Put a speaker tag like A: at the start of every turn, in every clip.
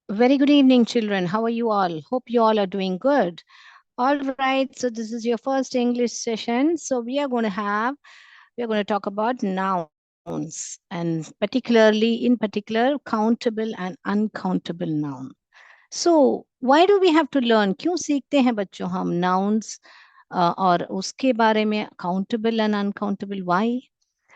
A: Very good evening, children. How are you all? Hope you all are doing good. All right, so this is your first English session. So we are going to talk about nouns and in particular, countable and uncountable noun. So why do we have to learn? क्यों सीखते हैं बच्चों हम nouns और उसके बारे में countable and uncountable? Why?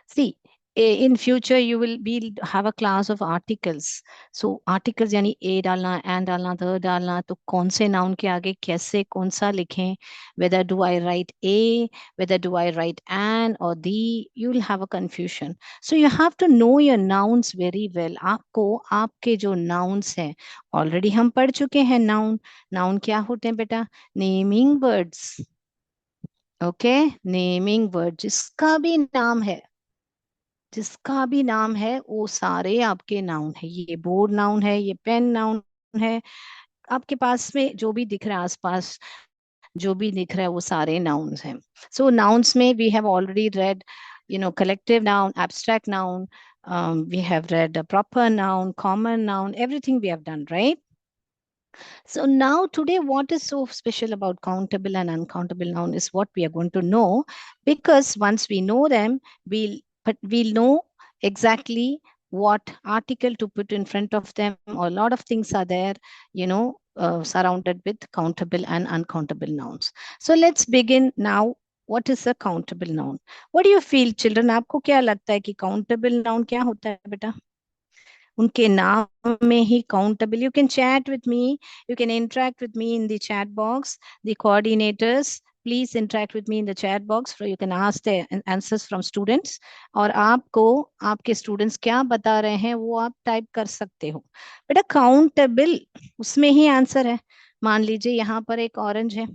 A: See, in future you will be have a class of articles. So articles यानी a डालना and डालना the डालना तो कौन से noun के आगे कैसे कौन सा लिखें, whether do I write a, whether do I write an or the, you will have a confusion. So you have to know your nouns very well. आपको आपके जो nouns हैं already हम पढ़ चुके हैं. Noun क्या होते हैं बेटा? Naming words. Okay, naming word जिसका भी नाम है वो सारे आपके नाउन है. ये बोर्ड नाउन है, ये पेन नाउन है, आपके पास में जो भी दिख रहा है आसपास जो भी दिख रहा है वो सारे नाउन्स हैं. सो नाउन्स में we have already read collective noun, abstract noun, we have read a proper noun, common noun, everything we have done, right? So now today, what is so special about countable and uncountable noun is what we are going to know, because once we know them, we'll know exactly what article to put in front of them, or a lot of things are there, surrounded with countable and uncountable nouns. So let's begin now. What is a countable noun? What do you feel, children? आपको क्या लगता है कि countable noun क्या होता है बेटा? उनके नाम में ही countable. You can chat with me, you can interact with me in the chat box. The coordinators, please interact with me in the chat box, so you can ask the answers from students. और आपको आपके students क्या बता रहे हैं वो आप type कर सकते हो. बेटा countable उसमें ही आंसर है. मान लीजिए यहाँ पर एक ऑरेंज है,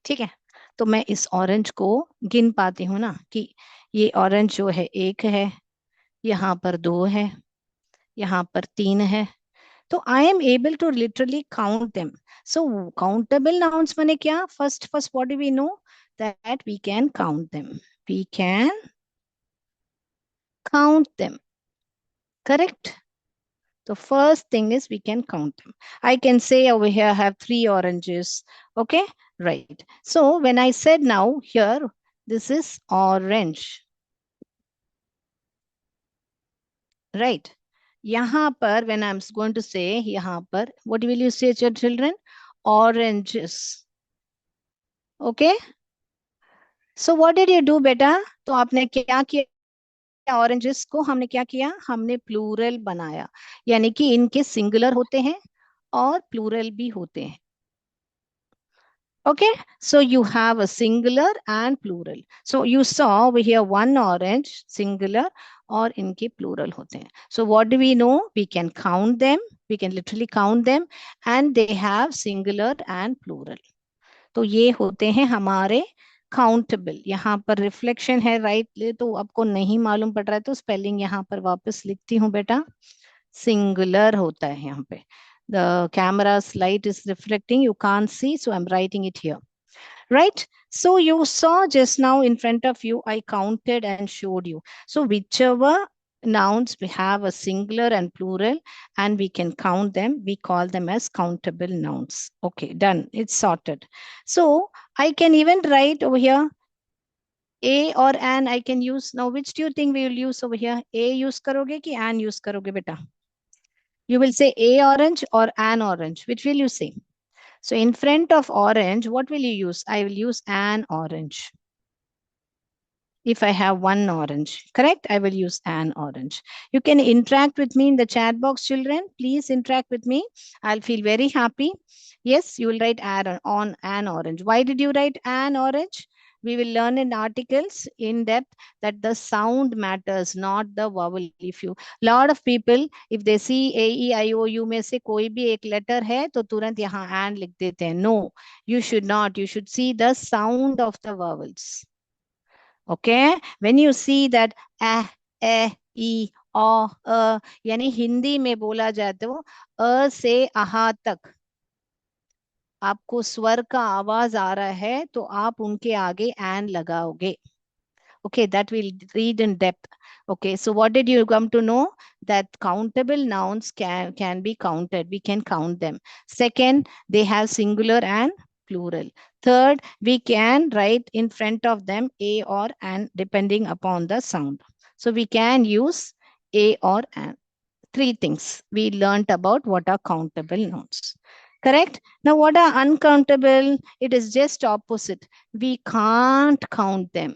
A: ठीक है, तो मैं इस ऑरेंज को गिन पाती हूँ ना कि ये ऑरेंज जो है एक है, यहाँ पर दो है, यहाँ पर तीन है. तो I am able to literally count them. So countable nouns माने क्या? First what do we know? That we can count them. We can count them. Correct. The first thing is we can count them. I can say over here I have 3 oranges. Okay, right. So when I said now here, this is orange. Right. यहाँ पर when I'm going to say यहाँ पर, what will you say children? Oranges. Okay. So what did you do बेटा? तो आपने क्या किया? Oranges को हमने क्या किया? हमने प्लूरल बनाया, यानी कि इनके सिंगुलर होते हैं और प्लूरल भी होते हैं. Okay, so you have a singular and plural. So you saw over here one orange singular और इनके plural होते हैं. So what do we know? We can count them. We can literally count them, and they have singular and plural. तो ये होते हैं हमारे countable. यहाँ पर रिफ्लेक्शन है राइट, तो आपको नहीं मालूम पड़ रहा है तो स्पेलिंग यहाँ पर वापस लिखती हूँ बेटा. सिंगुलर होता है यहाँ पे. The camera's light is reflecting, you can't see, so I'm writing it here. Right? So you saw just now in front of you, I counted and showed you. So whichever nouns we have a singular and plural and we can count them, we call them as countable nouns. Okay, done. It's sorted. So I can even write over here a or an I can use. Now, which do you think we will use over here? A use karoge ki an use karoge beta? You will say a orange or an orange. Which will you say? So in front of orange, what will you use? I will use an orange. If I have one orange, correct? I will use an orange. You can interact with me in the chat box, children. Please interact with me. I'll feel very happy. Yes, you will write on an orange. Why did you write an orange? We will learn in articles in depth that the sound matters, not the vowel. If you, lot of people, if they see A, E, I, O, U में से कोई भी एक letter है तो तुरंत यहाँ and लिख देते हैं. No, you should not. You should see the sound of the vowels. Okay, when you see that ए ई ओ यानी हिंदी में बोला जाए तो अ से आहा तक आपको स्वर का आवाज आ रहा है तो आप उनके आगे एन लगाओगे. Okay, that we'll read in depth. Okay, so what did you come to know? that countable nouns can be counted. We can count them. Second, they have singular and plural. Third, we can write in front of them a or an depending upon the sound. So we can use a or an. Three things we learnt about what are countable nouns. Correct? Now, what are uncountable? It is just opposite. We can't count them.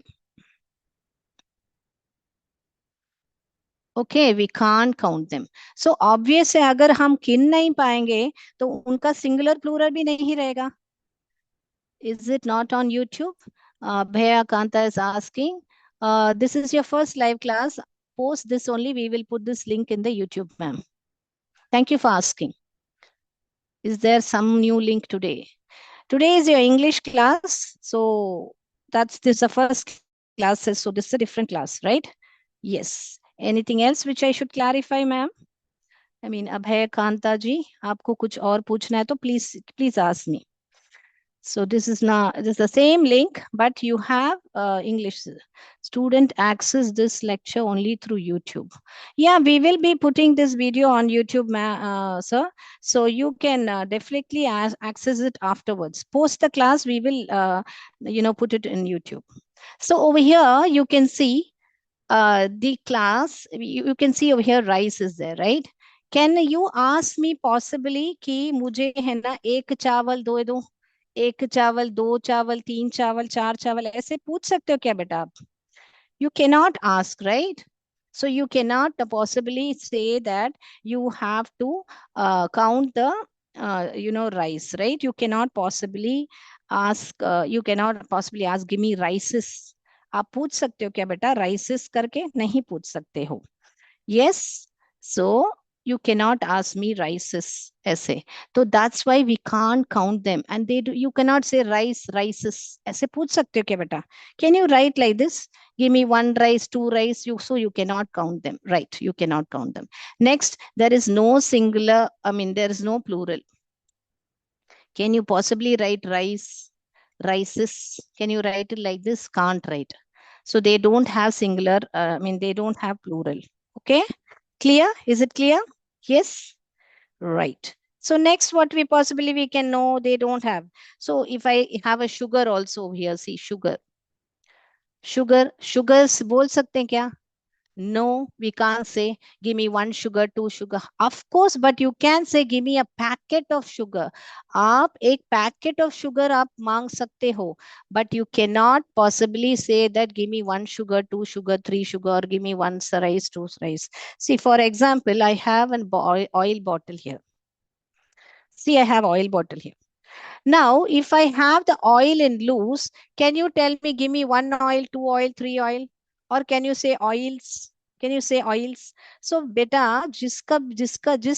A: Okay, we can't count them. So obvious है, अगर हम किन नहीं पाएंगे तो उनका singular plural भी नहीं रहेगा. Is it not on YouTube? Bhaya Kanta is asking. This is your first live class. Post this only. We will put this link in the YouTube, ma'am. Thank you for asking. Is there some new link today? Today is your English class. So this is the first classes. So this is a different class, right? Yes. Anything else which I should clarify, ma'am? I mean, Abhay Kanta ji, आपको कुछ और पूछना है तो please ask me. So this is the same link, but you have English student access this lecture only through YouTube. Yeah, we will be putting this video on YouTube, sir. So you can definitely access it afterwards. Post the class, we will, put it in YouTube. So over here, you can see the class. You can see over here, rice is there, right? Can you ask me possibly कि मुझे है ना एक चावल दो एक चावल दो चावल तीन चावल चार चावल ऐसे पूछ सकते हो क्या बेटा आप? You cannot ask, right? So you cannot possibly say that you have to count the rice, right? You cannot possibly ask give me rices. आप पूछ सकते हो क्या बेटा rices करके? नहीं पूछ सकते हो. Yes. So you cannot ask me rices ऐसे. So that's why we can't count them. And you cannot say rices. ऐसे पूछ सकते हो क्या बेटा? Can you write like this? Give me one rice, two rice. So you cannot count them. Right. You cannot count them. Next, there is no singular. There is no plural. Can you possibly write rices? Can you write it like this? Can't write. So they don't have singular. They don't have plural. Okay. Clear? Is it clear? Yes? Right. So next, what we can know, they don't have. So if I have a sugar also here, see sugar. Sugars बोल सकते हैं क्या? No, we can't say, give me one sugar, two sugar. Of course, but you can say, give me a packet of sugar. आप एक packet of sugar आप मांग सकते हो. But you cannot possibly say that, give me one sugar, two sugar, three sugar, or give me one rice, two rice. See, for example, I have an oil bottle here. See, I have oil bottle here. Now, if I have the oil in loose, can you tell me, give me one oil, two oil, three oil? Or can you say oils? Can you say oils? So, beta, जिस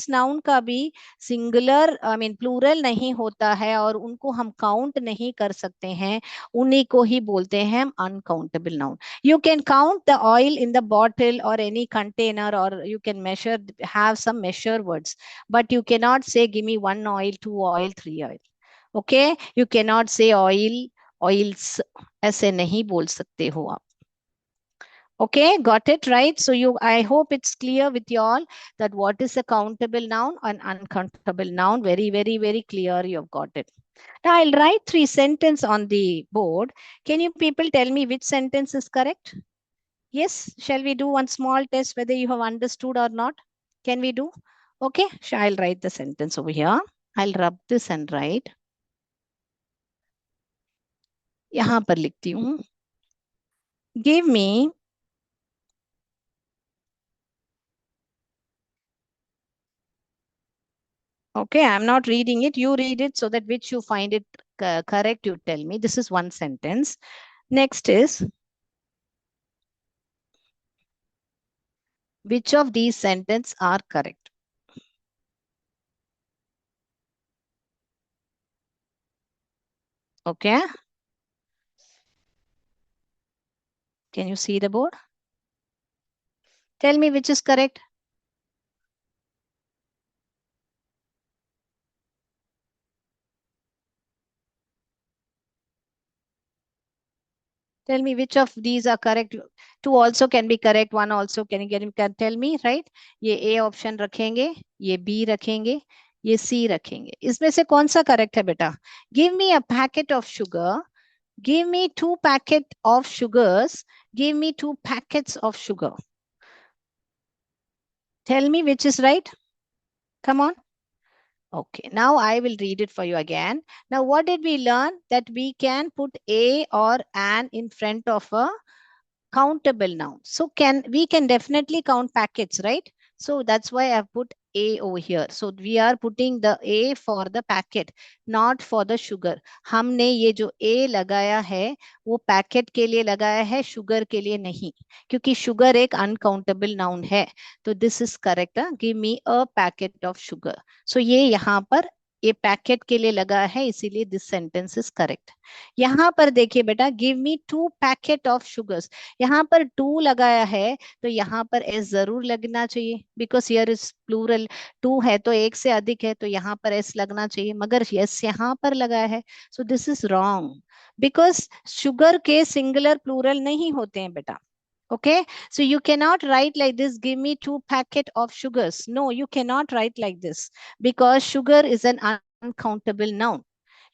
A: noun का भी singular, plural नहीं होता है और उनको हम count नहीं कर सकते हैं, उन्हीं को ही बोलते हैं हम uncountable noun. You can count the oil in the bottle or any container, or you can have some measure words, but you cannot say, give me one oil, two oil, three oil. Okay, you cannot say oils. ऐसे नहीं बोल सकते हो आप. Okay, got it right. So I hope it's clear with you all that what is a countable noun and uncountable noun. Very, very, very clear. You've got it. Now I'll write 3 sentences on the board. Can you people tell me which sentence is correct? Yes. Shall we do one small test whether you have understood or not? Can we do? Okay. I'll write the sentence over here. I'll rub this and write. यहाँ पर लिखती हूँ. Give me okay, I'm not reading it. You read it so that which you find it correct, you tell me. This is one sentence. Next is, which of these sentences are correct? Okay. Can you see the board? Tell me which is correct. Tell me which of these are correct. Two also can be correct, one also can tell me, right? ये A option रखेंगे, ये B रखेंगे, ये C रखेंगे, इसमें से कौन सा करेक्ट है बेटा? Give me a packet of sugar. Give me two packet of sugars. Give me two packets of sugar. Tell me which is right. Come on. Okay, now I will read it for you again. Now, what did we learn? That we can put a or an in front of a countable noun. So we can definitely count packets, right? So that's why I've put A over here. So we are putting the A for the packet, not for the sugar. हमने ये जो A लगाया है वो packet के लिए लगाया है, शुगर के लिए नहीं, क्योंकि शुगर एक अनकाउंटेबल नाउन है. तो this is correct. Give me a packet of sugar. So ये यहाँ पर ये पैकेट के लिए लगा है, इसीलिए दिस सेंटेंस इज करेक्ट. यहाँ पर देखिए बेटा, give me two packet of sugars. यहाँ पर टू लगाया है तो यहाँ पर एस जरूर लगना चाहिए, because here is plural. Two है तो एक से अधिक है, तो यहाँ पर एस लगना चाहिए, मगर यस यहाँ पर लगाया है. So this is wrong, because sugar के सिंगुलर प्लूरल नहीं होते हैं बेटा. Okay, so you cannot write like this, give me two packet of sugars. No, you cannot write like this, because sugar is an uncountable noun.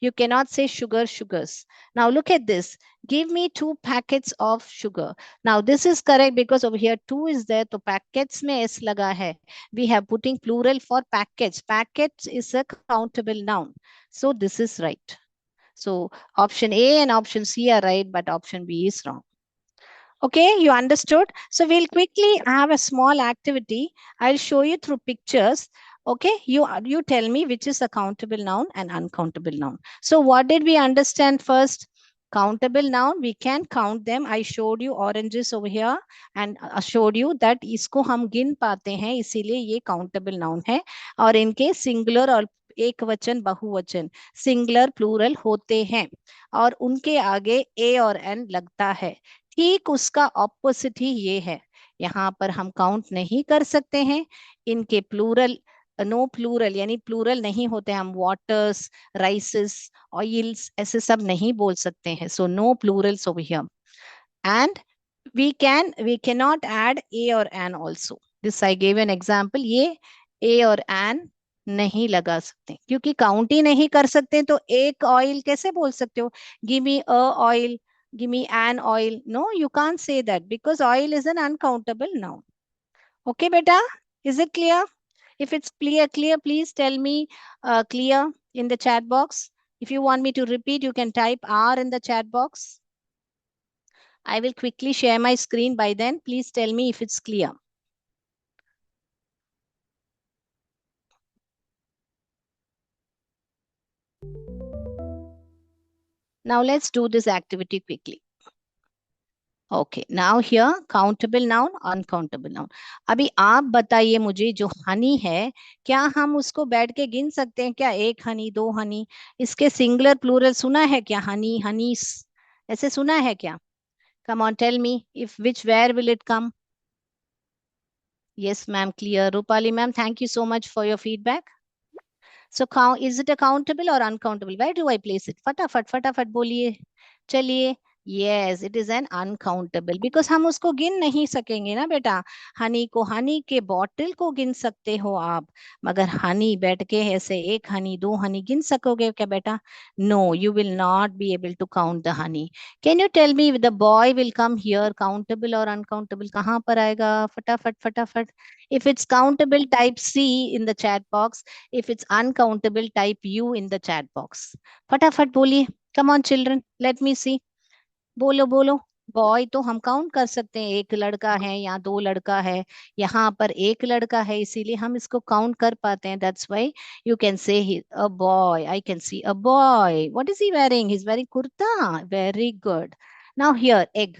A: You cannot say sugar, sugars. Now look at this. Give me two packets of sugar. Now this is correct because over here two is there. So packets mein s laga hai. We have putting plural for packets. Packets is a countable noun. So this is right. So option A and option C are right, but option B is wrong. Okay, you understood? So we'll quickly have a small activity. I'll show you through pictures. Okay, you tell me which is a countable noun and uncountable noun. So what did we understand first? Countable noun, we can count them. I showed you oranges over here and showed you that इसको हम गिन पाते हैं, इसीलिए ये countable noun है. और इनके singular और एक वचन बहुवचन सिंगुलर प्लूरल होते हैं, और उनके आगे ए और एन लगता है. ठीक उसका ऑपोजिट ही ये है. यहाँ पर हम काउंट नहीं कर सकते हैं. इनके प्लूरल, नो प्लूरल यानी प्लूरल नहीं होते. हम वाटर्स, राइसेस, ऑयल्स ऐसे सब नहीं बोल सकते हैं. So no plurals over here. And we cannot add a or an also. This I gave an example. ये a और an नहीं लगा सकते, क्योंकि काउंट ही नहीं कर सकते. तो एक ऑयल कैसे बोल सकते हो? Give me a oil, give me an oil. No, you can't say that because oil is an uncountable noun. Okay, beta? Is it clear? If it's clear, please tell me clear in the chat box. If you want me to repeat, you can type R in the chat box. I will quickly share my screen by then. Please tell me if it's clear. Now let's do this activity quickly. Okay, now here countable noun, uncountable noun. अभी आप बताइए मुझे, जो हनी है, क्या हम उसको बैठ के गिन सकते हैं क्या? एक हनी, दो हनी. इसके सिंगुलर प्लूरल सुना है क्या? हनी, हनीस, ऐसे सुना है क्या? Come on tell me if which where will it come. Yes ma'am, clear. Rupali ma'am, thank you so much for your feedback. So is it accountable और uncountable? Where do I place it? फटाफट फटाफट बोलिए. चलिए. Yes, it is an uncountable, because हम उसको गिन नहीं सकेंगे ना बेटा. हनी को, हनी के बॉटल को गिन सकते हो आप, मगर हनी बैठ के ऐसे एक हनी, दो हनी गिन सकोगे क्या बेटा? No, you will not be able to count the honey. Can you tell me the boy will come here, countable और अनकाउंटेबल कहाँ पर आएगा? फटाफट फटाफट. If it's countable, type C in the chat box. If it's uncountable, type U in the chat box. फटाफट बोलिए. Come on children, let me see. बोलो बोलो. बॉय तो हम काउंट कर सकते हैं, एक लड़का है या दो लड़का है. यहाँ पर एक लड़का है, इसीलिए हम इसको काउंट कर पाते हैं. That's why you can say a boy. I can see a boy. What is he wearing? He is wearing kurta. Very good. Now here egg.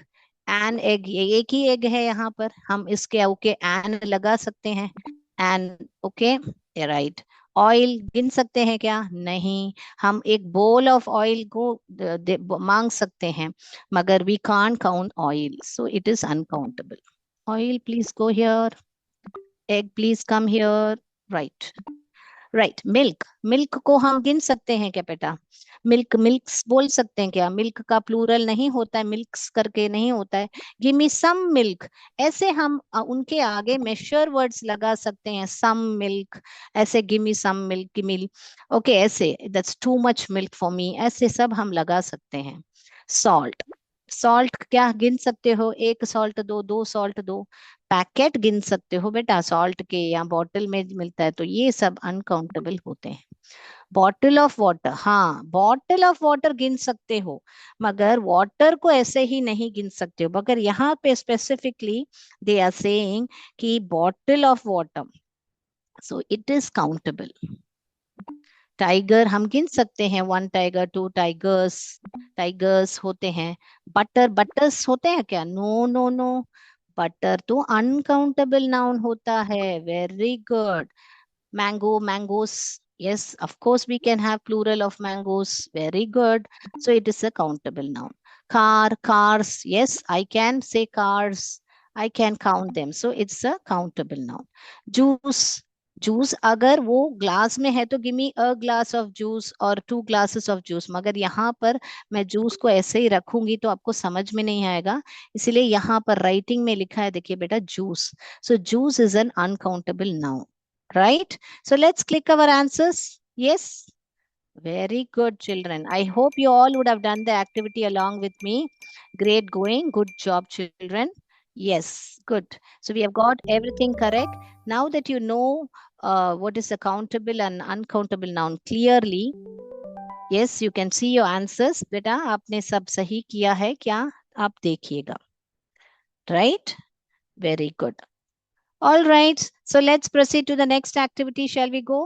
A: An egg, ये एक ही एग है यहाँ पर. हम इसके ओके एन लगा सकते हैं. N okay, right. ऑयल गिन सकते हैं क्या? नहीं. हम एक बोल ऑफ ऑयल को मांग सकते हैं, मगर we can't count oil, so it is uncountable. Oil please go here. Egg please come here. Right. Right. Milk, milk को हम गिन सकते हैं क्या बेटा? मिल्क, मिल्क्स बोल सकते हैं क्या? मिल्क का प्लूरल नहीं होता है, मिल्क्स करके नहीं होता है। गिव मी सम मिल्क, ऐसे हम उनके आगे मेशर वर्ड्स लगा सकते हैं, सम मिल्क, ऐसे give me some milk, give me, okay, ऐसे that's too much milk for me, ऐसे सब हम लगा सकते हैं। सॉल्ट, सॉल्ट क्या गिन सकते हो? एक सॉल्ट दो, दो सॉल्ट दो, पैकेट गिन सकते हो बेटा सॉल्ट के, या बॉटल में मिलता है, तो ये सब अनकाउंटेबल होते हैं। बॉटल ऑफ वाटर, हाँ बॉटल ऑफ वाटर गिन सकते हो, मगर वाटर को ऐसे ही नहीं गिन सकते हो, मगर यहाँ पे स्पेसिफिकली दे आर सेइंग कि bottle of water, so it is countable. Tiger हम गिन सकते हैं, one tiger, two tigers, tigers होते हैं। बटर, बटर्स होते हैं क्या? नो नो नो, बटर तो अनकाउंटेबल नाउन होता है। Very good. mango, mangoes, yes, of course we can have plural of mangoes, very good, so it is a countable noun. Car, cars, yes, I can say cars, I can count them, so it's a countable noun. Juice, juice अगर वो glass में है तो give me a glass of juice और two glasses of juice, मगर यहाँ पर मैं जूस को ऐसे ही रखूंगी तो आपको समझ में नहीं आएगा, इसीलिए यहाँ पर राइटिंग में लिखा है, देखिए बेटा, juice, so juice is an uncountable noun, right? So let's click our answers. Yes, very good children. I hope you all would have done the activity along with me. Great going, good job children. Yes, good. So we have got everything correct. Now that you know what is a countable and uncountable noun clearly, yes, you can see your answers. बेटा आपने सब सही किया है क्या? आप देखिएगा, right? Very good. All right, so let's proceed to the next activity. Shall we go?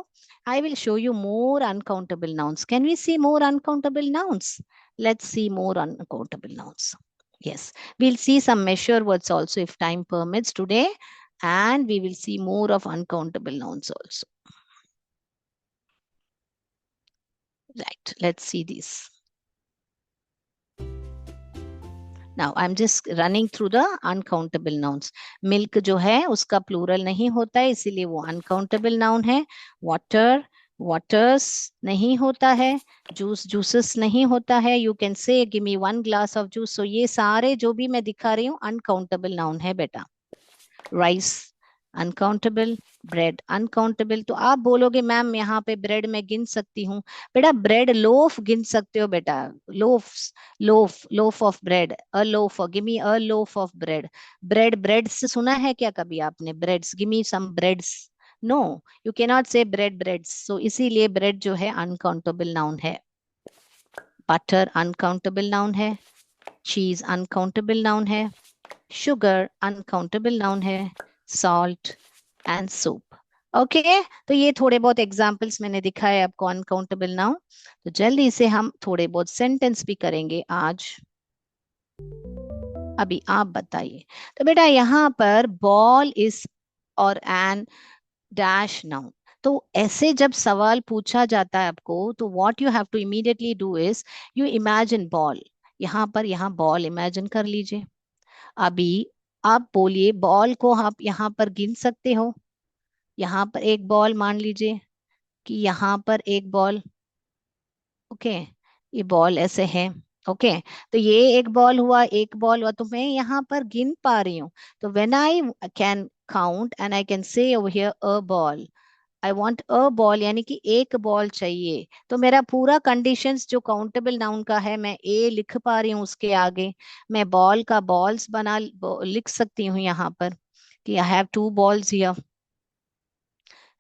A: I will show you more uncountable nouns. Can we see more uncountable nouns? Let's see more uncountable nouns. Yes, we'll see some measure words also if time permits today, and we will see more of uncountable nouns also. Right, let's see these. Now I'm just running through the uncountable nouns. Milk जो है उसका plural नहीं होता है, इसीलिए वो uncountable noun है. Water, waters नहीं होता है. Juice, juices नहीं होता है. You can say give me one glass of juice. So ये सारे जो भी मैं दिखा रही हूँ uncountable noun है बेटा. Rice अनकाउंटेबल, ब्रेड अनकाउंटेबल, तो आप बोलोगे मैम यहाँ पे ब्रेड में गिन सकती हूँ, बेटा ब्रेड लोफ गिन सकते हो बेटा, loaf, loaf, loaf of bread, a loaf, give me a loaf of bread, bread, bread से सुना है क्या कभी आपने? Breads, give me some breads, no, you can not say bread, breads, so इसीलिए ब्रेड जो है अनकाउंटेबल नाउन है. बटर अनकाउंटेबल नाउन है, चीज अनकाउंटेबल नाउन है, शुगर अनकाउंटेबल नाउन है, सॉल्ट एंड सोप. ओके, तो ये थोड़े बहुत एग्जाम्पल्स मैंने दिखाए आपको अनकाउंटेबल नाउन. तो जल्दी से हम थोड़े बहुत सेंटेंस भी करेंगे आज. अभी आप बताइए. तो बेटा यहाँ पर बॉल इज और एन डैश नाउन, तो ऐसे जब सवाल पूछा जाता है आपको, तो what you have to immediately do is you imagine ball. यहाँ पर, यहाँ बॉल इमेजिन कर लीजिए. अभी आप बोलिए बॉल को आप यहाँ पर गिन सकते हो. यहाँ पर एक बॉल, मान लीजिए कि यहाँ पर एक बॉल, ओके, ये बॉल ऐसे है, ओके, तो ये एक बॉल हुआ, एक बॉल हुआ, तो मैं यहाँ पर गिन पा रही हूँ. तो when I can count and I can say over here a ball, I want a ball, यानी कि एक बॉल चाहिए, तो मेरा पूरा कंडीशंस जो काउंटेबल नाउन का है, मैं ए लिख पा रही हूँ उसके आगे, मैं बॉल का बॉल्स बना लिख सकती हूँ यहाँ पर कि I have two balls here,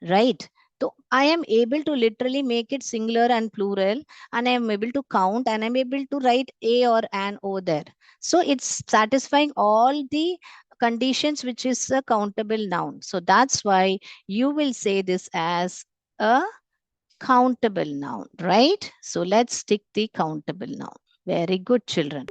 A: right? So I am able to literally make it singular and plural, and I am able to count, and I'm able to write a or an over there, so it's satisfying all the conditions which is a countable noun, so that's why you will say this as a countable noun, right? So let's take the countable noun. Very good children.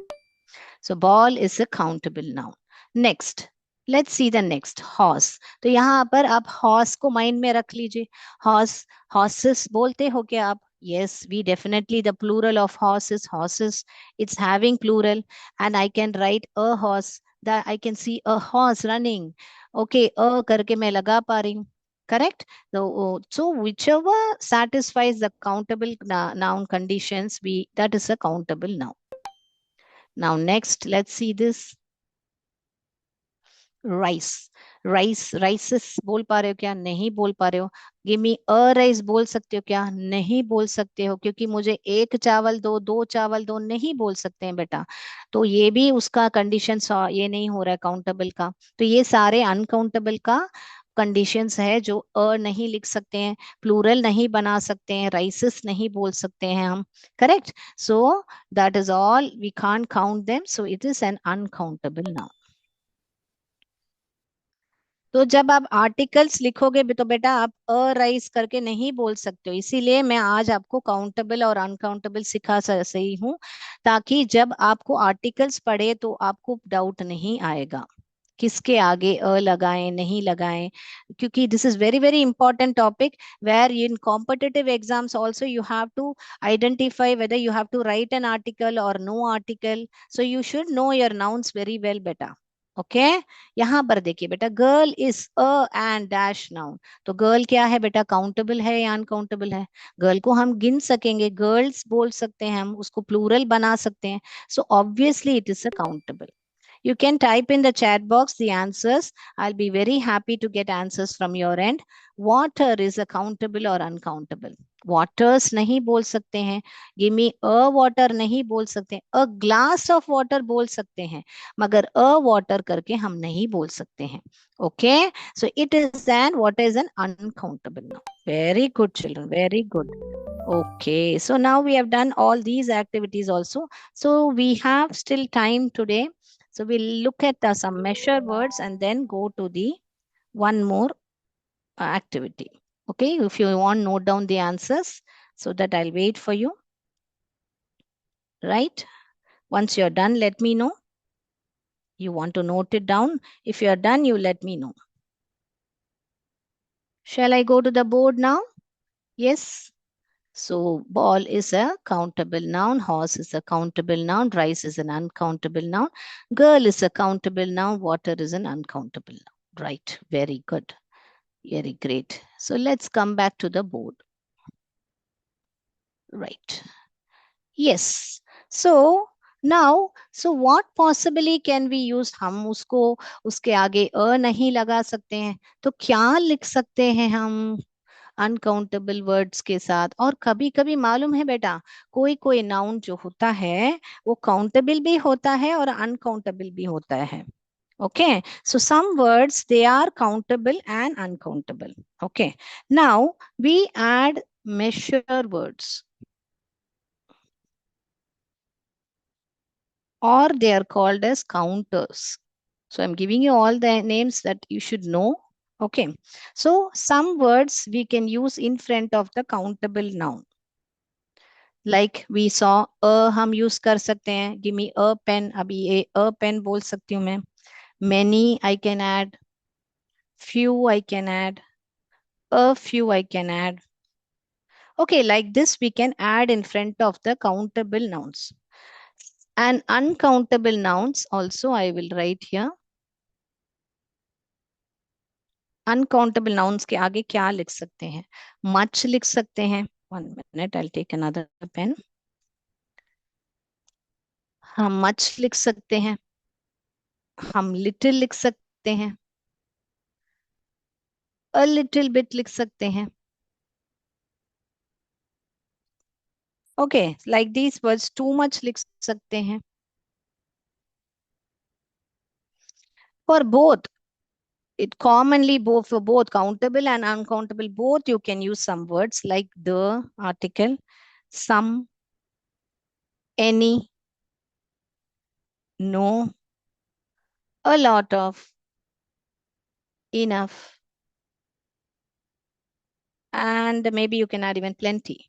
A: So ball is a countable noun. Next, let's see the next, horse. तो यहाँ पर आप horse को mind में रख लीजिए. Horse, horses बोलते हो क्या आप? Yes, we definitely, the plural of horse is horses. It's having plural, and I can write a horse. That I can see a horse running. Okay, करके मैं लगा पा रही हूँ. correct? So whichever satisfies the countable noun conditions, we that is a countable noun. Now next, let's see this. Rice, राइसेस बोल पा रहे हो क्या? नहीं बोल पा रहे हो. गिव मी अ राइस बोल सकते हो क्या? नहीं बोल सकते हो, क्योंकि मुझे एक चावल दो, दो चावल दो नहीं बोल सकते हैं बेटा. तो ये भी उसका कंडीशन ये नहीं हो रहा है काउंटेबल का. तो ये सारे अनकाउंटेबल का कंडीशंस है जो अ नहीं लिख सकते हैं, प्लूरल नहीं बना सकते हैं, राइसेस नहीं बोल सकते हैं हम. Correct. So that is all, we can't count them, so it is an uncountable noun. तो जब आप आर्टिकल्स लिखोगे भी तो बेटा आप अराइज करके नहीं बोल सकते हो, इसीलिए मैं आज आपको काउंटेबल और अनकाउंटेबल सिखा सही हूँ, ताकि जब आपको आर्टिकल्स पढ़े तो आपको डाउट नहीं आएगा किसके आगे अ लगाएं नहीं लगाएं. क्योंकि this is very very important topic, where in competitive exams also you have to identify whether you have to write an article or no article. So you should know your nouns very well बेटा. Okay okay? यहाँ पर देखिए बेटा, girl is a and dash noun. तो girl क्या है बेटा? Countable है या अनकाउंटेबल है? गर्ल को हम गिन सकेंगे, गर्ल्स बोल सकते हैं हम, उसको प्लूरल बना सकते हैं. So obviously it is a countable. You can type in the chat box the answers. I'll be very happy to get answers from your end. Water is a countable or uncountable? Waters नहीं बोल सकते हैं. Give me a water नहीं बोल सकते. A glass of water बोल सकते हैं, मगर a water करके हम नहीं बोल सकते हैं. Okay, so it is an, what is an uncountable now? Very good children, very good. Okay, so now we have done all these activities also. So we have still time today. So we'll look at some measure words and then go to the one more activity. Okay, if you want, note down the answers so that I'll wait for you. Right? Once you're done, let me know. You want to note it down? If you're done, you let me know. Shall I go to the board now? Yes. So ball is a countable noun, horse is a countable noun, rice is an uncountable noun, girl is a countable noun, water is an uncountable noun. Right, very good. Very great. So let's come back to the board. Right. Yes. So now, so what possibly can we use? हम उसको उसके आगे अ नहीं लगा सकते हैं, तो क्या लिख सकते हैं हम अनकाउंटेबल वर्ड्स के साथ? और कभी कभी मालूम है बेटा, कोई कोई नाउन जो होता है वो काउंटेबल भी होता है और अनकाउंटेबल भी होता है. Okay, so some words they are countable and uncountable. Okay, now we add measure words, or they are called as counters. So I'm giving you all the names that you should know. Okay, so some words we can use in front of the countable noun. Like we saw, हम use कर सकते हैं. Give me a pen. अभी ये a pen बोल सकती हूँ मैं. Many I can add. Few I can add. A few I can add. Okay, like this we can add in front of the countable nouns. And uncountable nouns also I will write here. Uncountable nouns के आगे क्या लिख सकते हैं? Much लिख सकते हैं. 1 minute, I'll take another pen. हम much लिख सकते हैं. हम little लिख सकते हैं. A little bit लिख सकते हैं. Okay, like these words, too much लिख सकते हैं. For both, it commonly both for both countable and uncountable, both you can use some words like the article, some, any, no, a lot of, enough, and maybe you can add even plenty.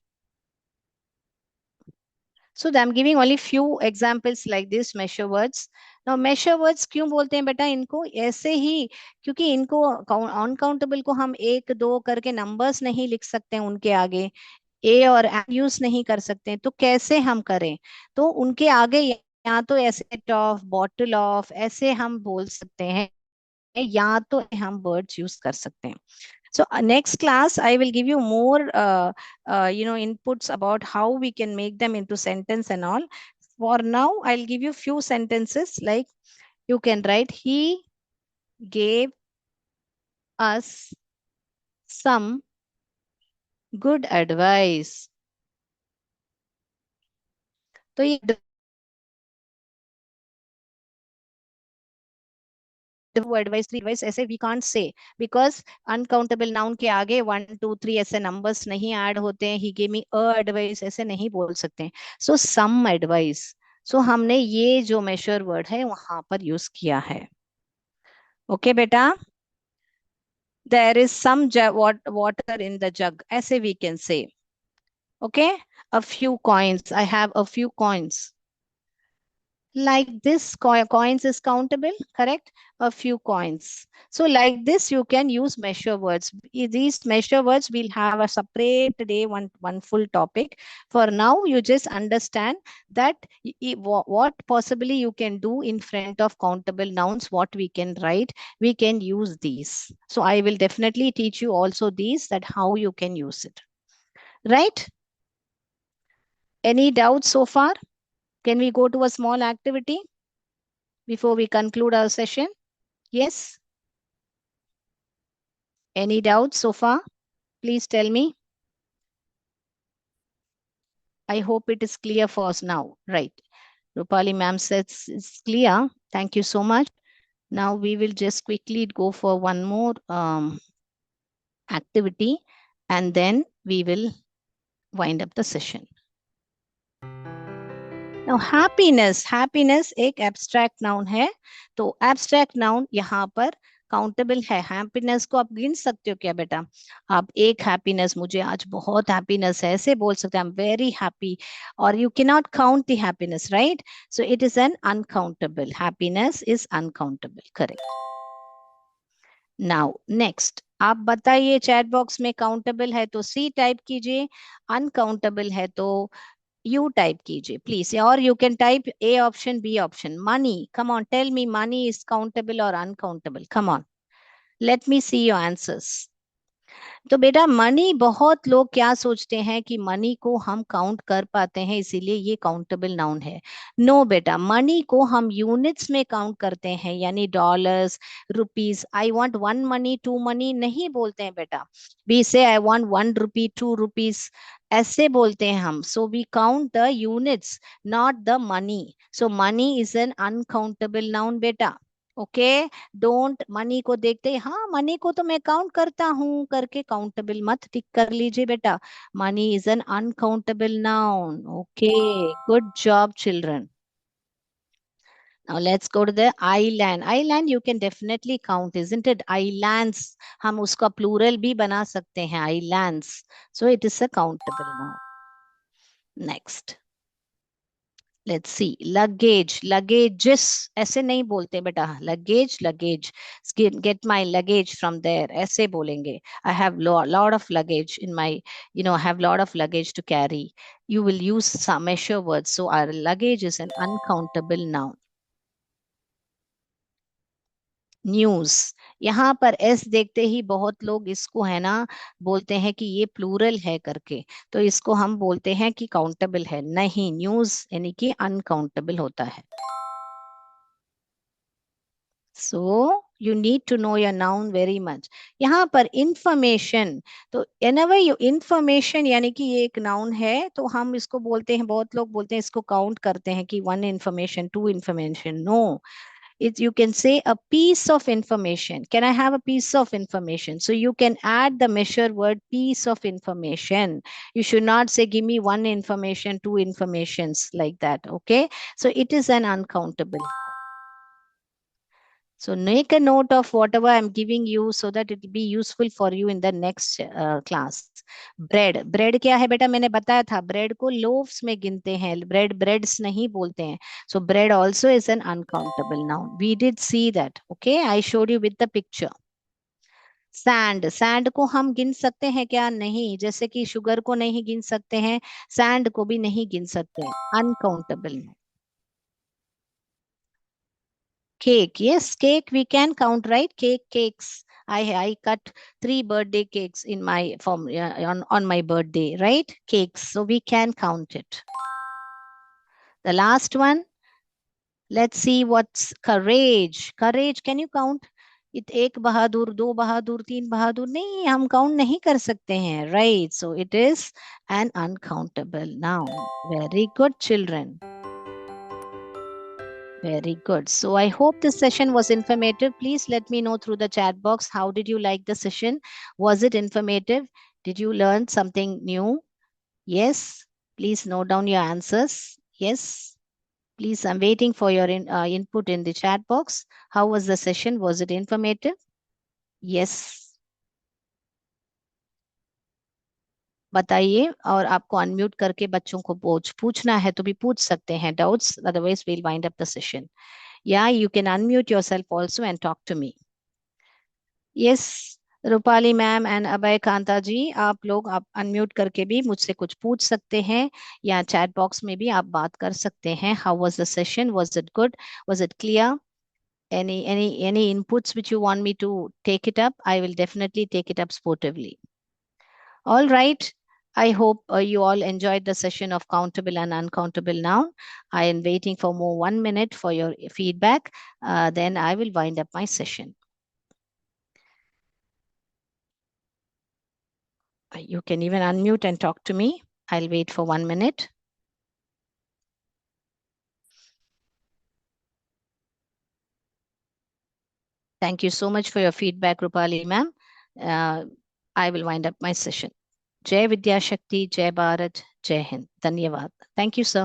A: So I'm giving only few examples like this measure words. Now measure words क्यों बोलते हैं बेटा इनको ऐसे ही? क्योंकि इनको uncountable को हम एक दो करके नंबर्स नहीं लिख सकते हैं उनके आगे, ए और एंड यूज नहीं कर सकते, तो कैसे हम करें? तो उनके आगे या तो एसेट ऑफ, बॉटल ऑफ, ऐसे हम बोल सकते हैं, या तो हम वर्ड्स यूज कर सकते हैं. So next class, I will give you more, inputs about how we can make them into sentence and all. For now, I'll give you few sentences like you can write, he gave us some good advice. तो ये advice advice ऐसे we can't say, because uncountable noun के आगे 1 2 3 ऐसे numbers नहीं add होते हैं. He gave me a advice ऐसे नहीं बोल सकते. सो सम एडवाइस. सो हमने ये जो मेजर वर्ड है वहां पर यूज किया है. ओके बेटा. There is some water in the jug ऐसे we can say. Okay. A few coins. I have a few coins. Like this, coins is countable, correct? A few coins. So like this you can use measure words. These measure words will have a separate day, one full topic. For now you just understand that what possibly you can do in front of countable nouns, what we can write. We can use these. So I will definitely teach you also these, that how you can use it, right? Any doubts so far? Can we go to a small activity before we conclude our session? Yes. Any doubts so far? Please tell me. I hope it is clear for us now. Right. Rupali ma'am says it's clear. Thank you so much. Now we will just quickly go for one more activity and then we will wind up the session. Now happiness एक abstract noun है. तो abstract noun यहाँ पर countable है. Happiness को आप गिन सकते हो क्या बेटा? आप एक हैप्पीनेस, मुझे आज बहुत हैप्पीनेस है ऐसे बोल सकते हैं, आई एम वेरी हैप्पी. और you can not count the happiness, right? So it is an uncountable. Happiness is uncountable, correct. Now next आप बताइए, चैट बॉक्स में काउंटेबल है तो सी टाइप कीजिए, अनकाउंटेबल है तो यू टाइप कीजिए प्लीज. और you can type A option, B option. Money, come on, tell me, money is countable और uncountable? Come on, let me see your answers. तो बेटा मनी, बहुत लोग क्या सोचते हैं कि मनी को हम काउंट कर पाते हैं इसीलिए ये काउंटेबल नाउन है. नो बेटा, मनी को हम यूनिट्स में काउंट करते हैं, यानी dollars, rupees. I want 1 money 2 money नहीं बोलते हैं बेटा. वी से आई वांट 1 रुपी 2 रुपीस ऐसे बोलते हैं हम. So we count the units, not the money. So money is an uncountable noun बेटा. ओके. डोंट मनी को देखते हाँ मनी को तो मैं काउंट करता हूं करके काउंटेबल मत टिक कर लीजिए बेटा. Money is an uncountable noun. Okay. Good job children. Now let's go to the island. Island you can definitely count, isn't it? Islands, हम उसका plural भी बना सकते हैं, islands. So it is a countable noun. Next. Let's see. Luggage, luggages ऐसे नहीं बोलते बेटा. Luggage, luggage. Get my luggage from there ऐसे बोलेंगे. I have lot of luggage in my, I have lot of luggage to carry. You will use some measure words. So our luggage is an uncountable noun. News, यहाँ पर S देखते ही बहुत लोग इसको है ना बोलते हैं कि ये प्लूरल है करके, तो इसको हम बोलते हैं कि काउंटेबल है. नहीं, न्यूज यानी कि अनकाउंटेबल होता है. So you need to know your noun very much. यहाँ पर इंफॉर्मेशन, तो एनवर यू इंफॉर्मेशन यानी कि ये एक नाउन है, तो हम इसको बोलते हैं, बहुत लोग बोलते हैं इसको काउंट करते हैं कि 1 information 2 information. No, it you can say a piece of information. Can I have a piece of information? So you can add the measure word piece of information. You should not say give me 1 information 2 informations like that. Okay, so it is an uncountable. So make a note of whatever I'm giving you so that it will be useful for you in the next class. Bread, bread क्या है बेटा? मैंने बताया था bread को loaves में गिनते हैं, bread breads नहीं बोलते हैं. So bread also is an uncountable noun. We did see that. Okay, I showed you with the picture. Sand, sand को हम गिन सकते हैं क्या? नहीं. जैसे कि शुगर को नहीं गिन सकते हैं, सैंड को भी नहीं गिन सकते. Uncountable. Cake, yes, cake we can count, right? Cake, cakes. I cut 3 birthday cakes in my form on my birthday, right? Cakes. So we can count it. The last one, let's see what's courage. Courage, can you count? It एक बहादुर, दो बहादुर, तीन बहादुर नहीं, हम count नहीं कर सकते हैं, right? So it is an uncountable noun. Very good, children. Very good. So I hope this session was informative. Please let me know through the chat box. How did you like the session? Was it informative? Did you learn something new? Yes. Please note down your answers. Yes. Please, I'm waiting for your input in the chat box. How was the session? Was it informative? Yes. बताइए, और आपको unmute करके बच्चों को पूछना है तो भी पूछ सकते हैं doubts, otherwise we'll wind up the session. या you can unmute yourself also and talk to me. Yes, Rupali ma'am and Abhay Kanta ji, आप लोग आप अनम्यूट करके भी मुझसे कुछ पूछ सकते हैं, या चैट बॉक्स में भी आप बात कर सकते हैं. How was the session? Was it good? Was it clear? Any inputs which you want me to take it up? I will definitely take it up sportively. All right. I hope you all enjoyed the session of countable and uncountable noun. I am waiting for more 1 minute for your feedback. Then I will wind up my session. You can even unmute and talk to me. I'll wait for 1 minute. Thank you so much for your feedback, Rupali ma'am. I will wind up my session. Jai Vidya Shakti, Jai Bharat, Jai Hind. Dhanyavad. Thank you, sir.